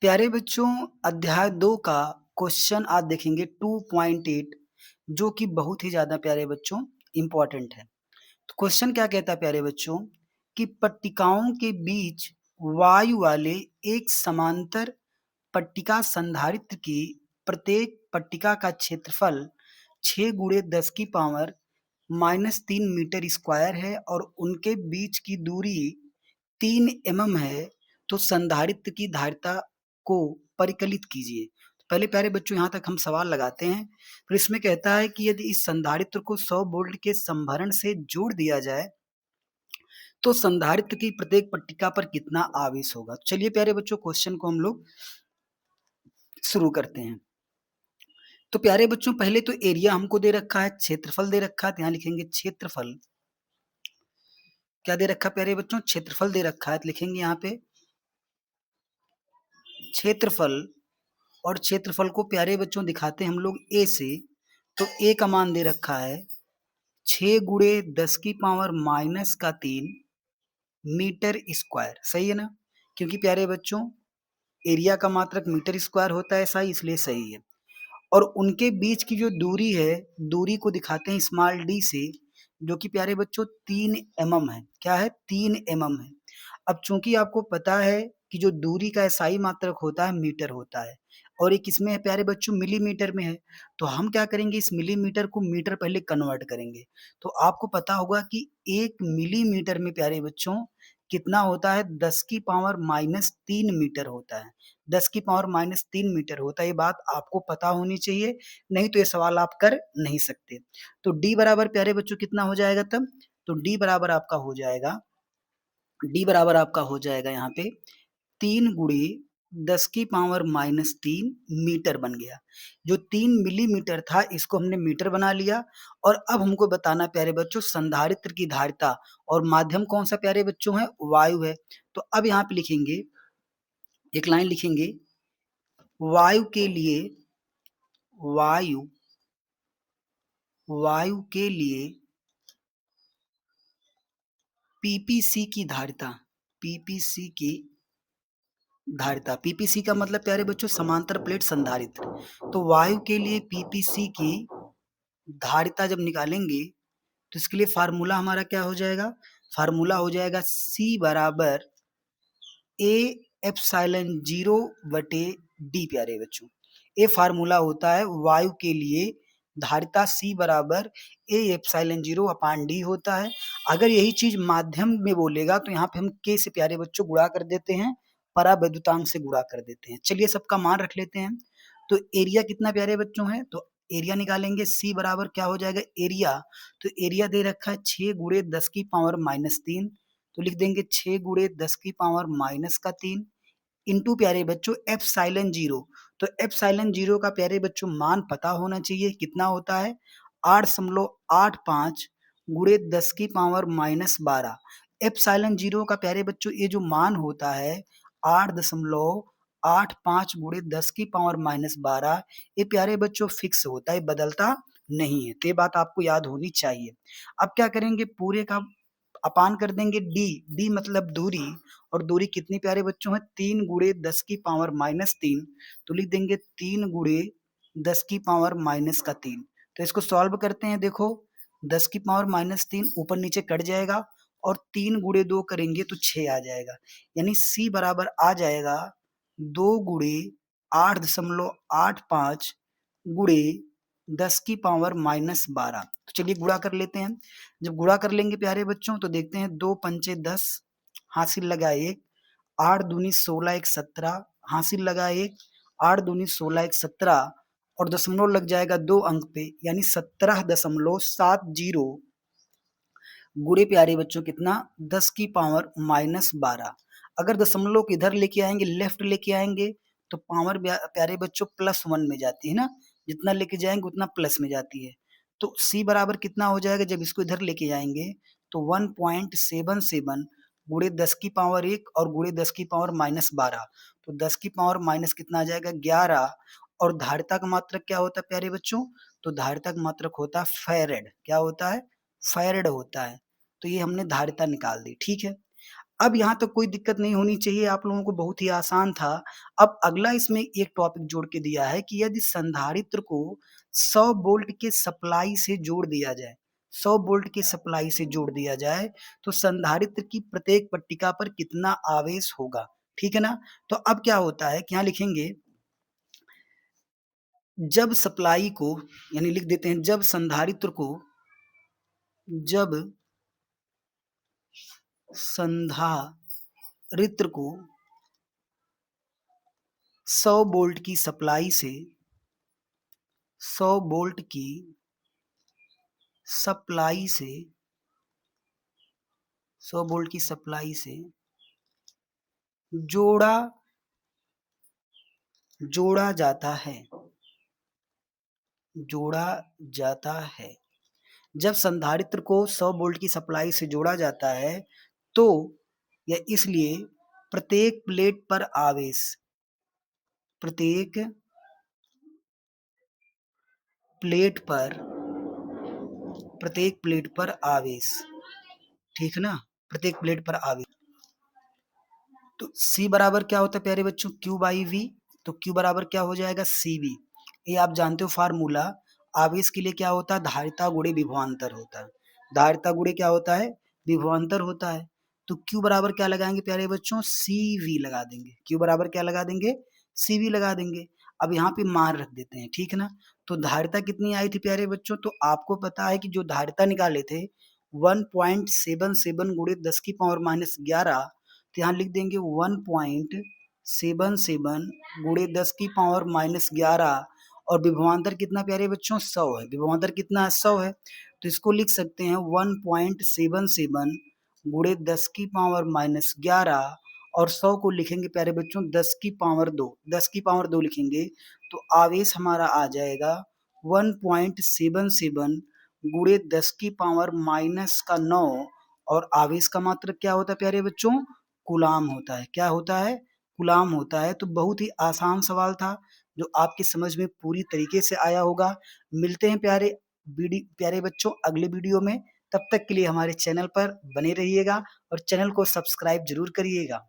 प्यारे बच्चों, अध्याय 2 का क्वेश्चन आज देखेंगे 2.8 जो कि बहुत ही ज़्यादा प्यारे बच्चों इम्पोर्टेंट है। तो क्वेश्चन क्या कहता है प्यारे बच्चों कि पट्टिकाओं के बीच वायु वाले एक समांतर पट्टिका संधारित्र की प्रत्येक पट्टिका का क्षेत्रफल 6 गुणे 10 की पावर -3 मीटर स्क्वायर है और उनके बीच की दूरी 3 mm है, तो संधारित्र की धारिता को परिकलित कीजिए। तो पहले प्यारे बच्चों यहाँ तक हम सवाल लगाते हैं। फिर इसमें कहता है कि यदि इस संधारित्र को 100 वोल्ट के संभरण से जोड़ दिया जाए, तो संधारित्र की प्रत्येक पट्टिका पर कितना आवेश होगा? तो चलिए प्यारे बच्चों क्वेश्चन को हम लोग शुरू करते हैं। तो प्यारे बच्चों पहले तो एरिया हमको दे रखा है, क्षेत्रफल दे रखा है, तो यहाँ लिखेंगे क्षेत्रफल। क्या दे रखा है प्यारे बच्चों? क्षेत्रफल दे रखा है, तो लिखेंगे यहाँ पे क्षेत्रफल। और क्षेत्रफल को प्यारे बच्चों दिखाते हैं हम लोग ए से। तो ए का मान दे रखा है 6 गुणे 10 की पावर -3 मीटर स्क्वायर। सही है ना? क्योंकि प्यारे बच्चों एरिया का मात्रक मीटर स्क्वायर होता है, ऐसा ही इसलिए सही है। और उनके बीच की जो दूरी है, दूरी को दिखाते हैं स्मॉल डी से, जो कि प्यारे बच्चों 3 mm है। क्या है? 3 mm है। अब चूंकि आपको पता है कि जो दूरी का एसआई मात्रक होता है मीटर होता है, और ये किसमें है प्यारे बच्चों? मिलीमीटर में है। तो हम क्या करेंगे, इस मिलीमीटर को मीटर पहले कन्वर्ट करेंगे। तो आपको पता होगा कि 1 मिलीमीटर में प्यारे बच्चों कितना होता है? 10 की पावर -3 मीटर होता है। 10 की पावर -3 मीटर होता है। ये बात आपको पता होनी चाहिए, नहीं तो ये सवाल आप कर नहीं सकते। तो डी बराबर प्यारे बच्चों कितना हो जाएगा तब? तो डी बराबर आपका हो जाएगा यहाँ पे 3 गुणे 10 की पावर -3 मीटर बन गया। जो 3 मिलीमीटर था इसको हमने मीटर बना लिया। और अब हमको बताना प्यारे बच्चों संधारित्र की धारिता, और माध्यम कौन सा प्यारे बच्चों है? वायु है। तो अब यहाँ पे लिखेंगे, एक लाइन लिखेंगे, वायु के लिए वायु वायु के लिए पीपीसी की धारिता, पीपीसी की धारिता, पीपीसी का मतलब प्यारे बच्चों समांतर प्लेट संधारित्र। तो वायु के लिए पीपीसी की धारिता जब निकालेंगे, तो इसके लिए फार्मूला हमारा क्या हो जाएगा? फार्मूला हो जाएगा सी बराबर ए एप्सिलॉन 0 बटे डी प्यारे बच्चों। ये फार्मूला होता है वायु के लिए धारिता सी बराबर ए एप्सिलॉन 0 अपान डी होता है। अगर यही चीज माध्यम में बोलेगा तो यहाँ पे हम के से प्यारे बच्चों गुणा कर देते हैं, परावैद्युतांक से गुणा कर देते हैं। चलिए सबका मान रख लेते हैं। तो एरिया कितना प्यारे बच्चों है? तो एरिया निकालेंगे, सी बराबर क्या हो जाएगा? एरिया। तो एरिया दे रखा है 6 गुणे 10 की पावर -3। तो लिख देंगे 6 गुणे 10 की पावर -3 इंटू प्यारे बच्चों एप्सिलॉन 0। तो एप्सिलॉन 0 का प्यारे बच्चों मान पता होना चाहिए, कितना होता है? 8.85 गुणे 10 की पावर -12। एप्सिलॉन 0 का प्यारे बच्चों ये जो मान होता है 8.85 गुणे 10 की पावर -12, ये प्यारे बच्चों फिक्स होता है, बदलता नहीं है। तो ये बात आपको याद होनी चाहिए। अब क्या करेंगे, पूरे का अपान कर देंगे डी। डी मतलब दूरी, और दूरी कितनी प्यारे बच्चों है? 3 गुणे 10 की पावर -3। तो लिख देंगे 3 गुणे 10 की पावर -3। तो इसको सॉल्व करते हैं। देखो 10 की पावर -3 ऊपर नीचे कट जाएगा, और 3 गुणे 2 करेंगे तो 6 आ जाएगा। यानी सी बराबर आ जाएगा 2 गुणे 8.85 गुणे 10 की पावर -12। तो चलिए गुणा कर लेते हैं। जब गुणा कर लेंगे प्यारे बच्चों तो देखते हैं 2 पंचे 10, हासिल लगा 1, 8 दूनी 16 1 17, हासिल लगा 1, 8 दूनी 16 1 17, और दशमलव लग जाएगा 2 अंक पे, यानी 17.70 गुणे प्यारे बच्चों कितना? 10 की पावर -12। अगर दशमलव को इधर लेके आएंगे, लेफ्ट लेके आएंगे, तो पावर प्यारे बच्चों +1 में जाती है ना, जितना लेके जाएंगे उतना प्लस में जाती है। तो सी बराबर कितना हो जाएगा? जब इसको इधर लेके जाएंगे तो 1.77 गुणे 10 की पावर 1 और गुणे 10 की पावर -12। तो 10 की पावर माइनस कितना आ जाएगा? 11। और धारिता का मात्रक क्या होता है प्यारे बच्चों? तो धारिता का मात्रक होता है फैरेड। क्या होता है? फैरेड होता है। तो ये हमने धारिता निकाल दी, ठीक है। अब यहाँ तक कोई दिक्कत नहीं होनी चाहिए, आप लोगों को बहुत ही आसान था। अब अगला इसमें एक टॉपिक जोड़ के दिया है कि यदि संधारित्र को 100 वोल्ट के सप्लाई से जोड़ दिया जाए, 100 वोल्ट की सप्लाई से जोड़ दिया जाए, तो संधारित्र की प्रत्येक पट्टिका पर कितना आवेश होगा, ठीक है ना? तो अब क्या होता है कि यहाँ लिखेंगे, जब सप्लाई को, यानी लिख देते हैं जब संधारित्र को 100 वोल्ट की सप्लाई से 100 वोल्ट की सप्लाई से 100 वोल्ट की सप्लाई से जोड़ा जोड़ा जाता है जोड़ा जाता है जब संधारित्र को 100 वोल्ट की सप्लाई से जोड़ा जाता है, तो यह इसलिए प्रत्येक प्लेट पर आवेश प्रत्येक प्लेट पर प्रत्येक प्लेट पर आवेश, ठीक ना? प्रत्येक प्लेट पर आवेश। तो C बराबर क्या होता है प्यारे बच्चों? Q by V। तो Q बराबर क्या हो जाएगा? CV। ये आप जानते हो फार्मूला। आवेश के लिए क्या होता है? धारिता गुणे विभवांतर होता है। धारिता गुणे क्या होता है? विभवांतर होता है। तो Q बराबर क्या लगाएंगे प्यारे बच्चों? CV लगा देंगे। Q बराबर क्या लगा देंगे? CV लगा देंगे। अब यहाँ पे मान रख देते हैं, ठीक है ना? तो धारिता कितनी आई थी प्यारे बच्चों? तो आपको पता है कि जो धारिता निकाले थे 1.77 गुणे 10 की पावर माइनस 11, तो यहाँ लिख देंगे 1.77 गुणे 10 की पावर माइनस 11, और विभवांतर कितना प्यारे बच्चों? 100 है। विभवांतर कितना है? 100 है। तो इसको लिख सकते हैं 1.77 गुणे 10 की पावर माइनस 11, और 100 को लिखेंगे प्यारे बच्चों 10 की पावर 2। 10 की पावर 2 लिखेंगे तो आवेश हमारा आ जाएगा 1.77 गुणे 10 की पावर माइनस का 9, और आवेश का मात्रक क्या होता है प्यारे बच्चों? कूलाम होता है। क्या होता है? कूलाम होता है। तो बहुत ही आसान सवाल था, जो आपकी समझ में पूरी तरीके से आया होगा। मिलते हैं प्यारे बच्चों अगले वीडियो में। तब तक के लिए हमारे चैनल पर बने रहिएगा और चैनल को सब्सक्राइब जरूर करिएगा।